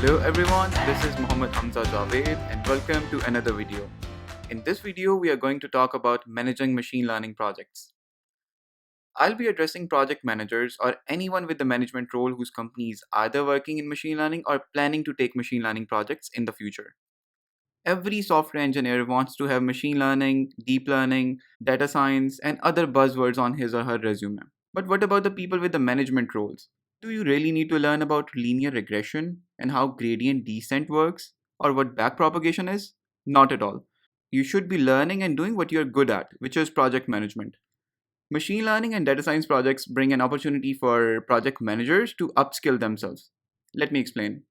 Hello everyone, this is Mohammed Hamza Javed and welcome to another video. In this video, we are going to talk about managing machine learning projects. I'll be addressing project managers or anyone with the management role whose company is either working in machine learning or planning to take machine learning projects in the future. Every software engineer wants to have machine learning, deep learning, data science, and other buzzwords on his or her resume. But what about the people with the management roles? Do you really need to learn about linear regression and how gradient descent works or what backpropagation is? Not at all. You should be learning and doing what you're good at, which is project management. Machine learning and data science projects bring an opportunity for project managers to upskill themselves. Let me explain.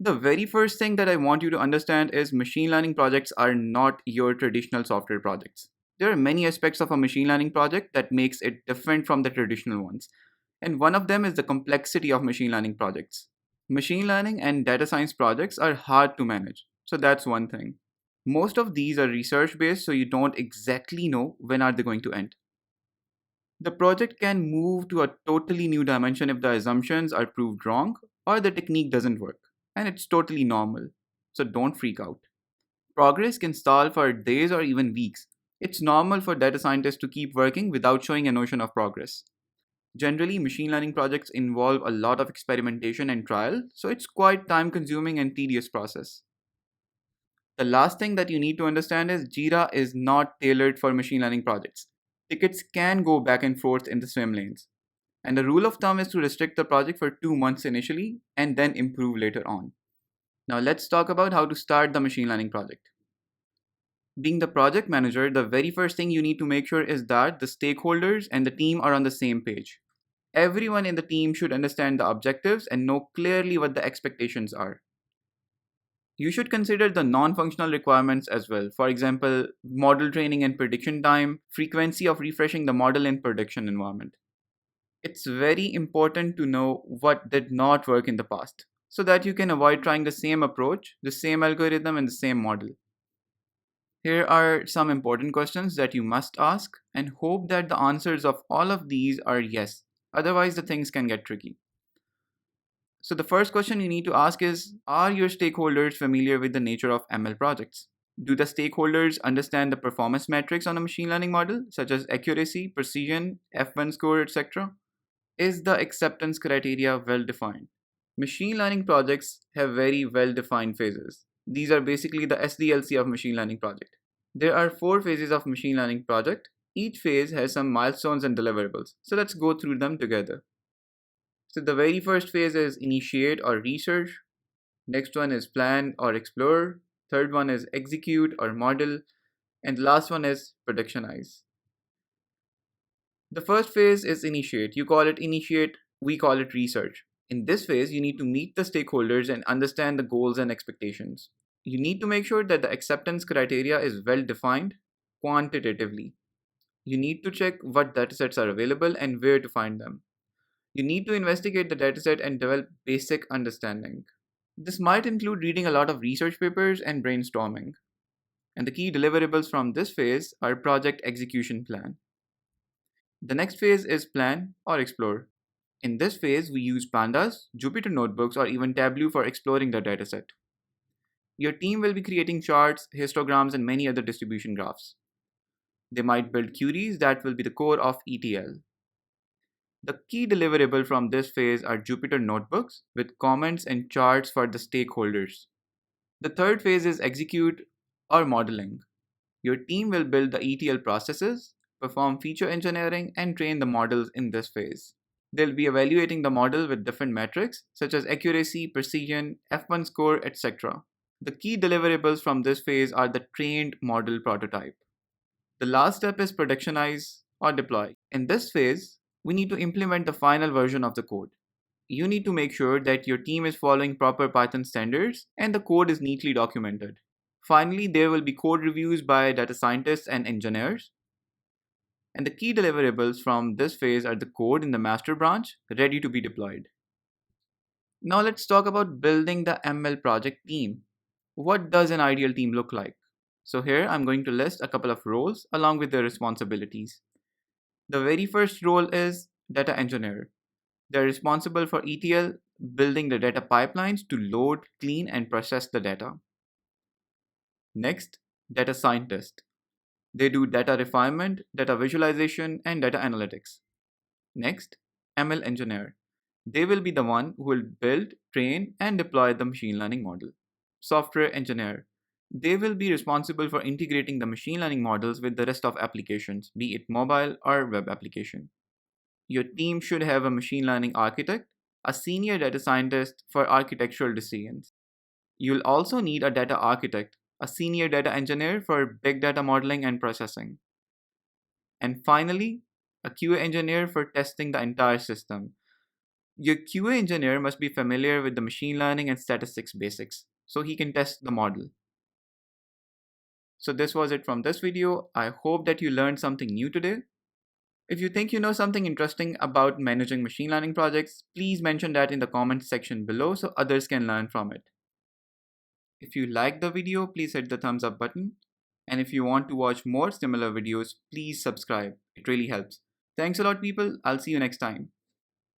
The very first thing that I want you to understand is machine learning projects are not your traditional software projects. There are many aspects of a machine learning project that makes it different from the traditional ones. And one of them is the complexity of machine learning projects. Machine learning and data science projects are hard to manage. So that's one thing. Most of these are research based, so you don't exactly know when are they going to end. The project can move to a totally new dimension if the assumptions are proved wrong or the technique doesn't work. And it's totally normal. So don't freak out. Progress can stall for days or even weeks. It's normal for data scientists to keep working without showing a notion of progress. Generally, machine learning projects involve a lot of experimentation and trial, so it's quite time consuming and tedious process. The last thing that you need to understand is Jira is not tailored for machine learning projects. Tickets can go back and forth in the swim lanes. And the rule of thumb is to restrict the project for 2 months initially and then improve later on. Now let's talk about how to start the machine learning project. Being the project manager, the very first thing you need to make sure is that the stakeholders and the team are on the same page. Everyone in the team should understand the objectives and know clearly what the expectations are. You should consider the non-functional requirements as well. For example, model training and prediction time, frequency of refreshing the model in production environment. It's very important to know what did not work in the past so that you can avoid trying the same approach, the same algorithm, and the same model. Here are some important questions that you must ask and hope that the answers of all of these are yes. Otherwise, the things can get tricky. So, the first question you need to ask is, are your stakeholders familiar with the nature of ML projects? Do the stakeholders understand the performance metrics on a machine learning model, such as accuracy, precision, F1 score, etc.? Is the acceptance criteria well defined? Machine learning projects have very well defined phases. These are basically the SDLC of machine learning project. There are 4 phases of machine learning project. Each phase has some milestones and deliverables. So let's go through them together. So the very first phase is initiate or research. Next one is plan or explore. Third one is execute or model. And the last one is productionize. The first phase is initiate. You call it initiate, we call it research. In this phase, you need to meet the stakeholders and understand the goals and expectations. You need to make sure that the acceptance criteria is well defined quantitatively. You need to check what datasets are available and where to find them. You need to investigate the dataset and develop basic understanding. This might include reading a lot of research papers and brainstorming. And the key deliverables from this phase are project execution plan. The next phase is plan or explore. In this phase, we use pandas, Jupyter notebooks, or even Tableau for exploring the dataset. Your team will be creating charts, histograms, and many other distribution graphs. They might build queries that will be the core of ETL. The key deliverable from this phase are Jupyter notebooks with comments and charts for the stakeholders. The third phase is execute or modeling. Your team will build the ETL processes, perform feature engineering, and train the models in this phase. They'll be evaluating the model with different metrics such as accuracy, precision, F1 score, etc. The key deliverables from this phase are the trained model prototype. The last step is productionize or deploy. In this phase, we need to implement the final version of the code. You need to make sure that your team is following proper Python standards and the code is neatly documented. Finally, there will be code reviews by data scientists and engineers. And the key deliverables from this phase are the code in the master branch ready to be deployed. Now let's talk about building the ML project team. What does an ideal team look like? So here I'm going to list a couple of roles along with their responsibilities. The very first role is data engineer. They're responsible for ETL, building the data pipelines to load, clean, and process the data. Next, data scientist. They do data refinement, data visualization, and data analytics. Next, ML engineer. They will be the one who will build, train, and deploy the machine learning model. Software engineer. They will be responsible for integrating the machine learning models with the rest of applications, be it mobile or web application. Your team should have a machine learning architect, a senior data scientist for architectural decisions. You'll also need a data architect, a senior data engineer for big data modeling and processing. And finally, a QA engineer for testing the entire system. Your QA engineer must be familiar with the machine learning and statistics basics so he can test the model. So this was it from this video. I hope that you learned something new today. If you think you know something interesting about managing machine learning projects, please mention that in the comments section below so others can learn from it. If you liked the video, please hit the thumbs up button. And if you want to watch more similar videos, please subscribe. It really helps. Thanks a lot, people. I'll see you next time.